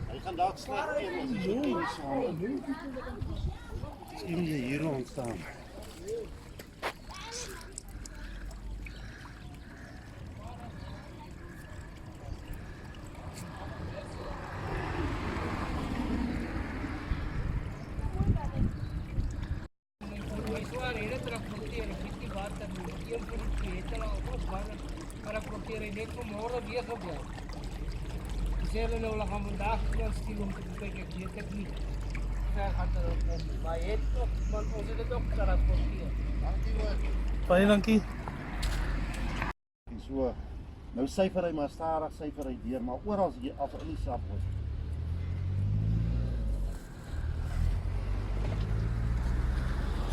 Hy gaan dalk sleg een as jy so kennis saam. Sien jy hier rond staan. Para proteger ele como hora dia sobre. Se ele não laga vandag, dan stil om te kijken die techniek. Zij gaat er ook om. Maar je hebt toch, maar ons het ook transporteren. Baie dankie. So, nou syfer hy maar stadig syfer hy deur, maar oral as jy af in die sap word.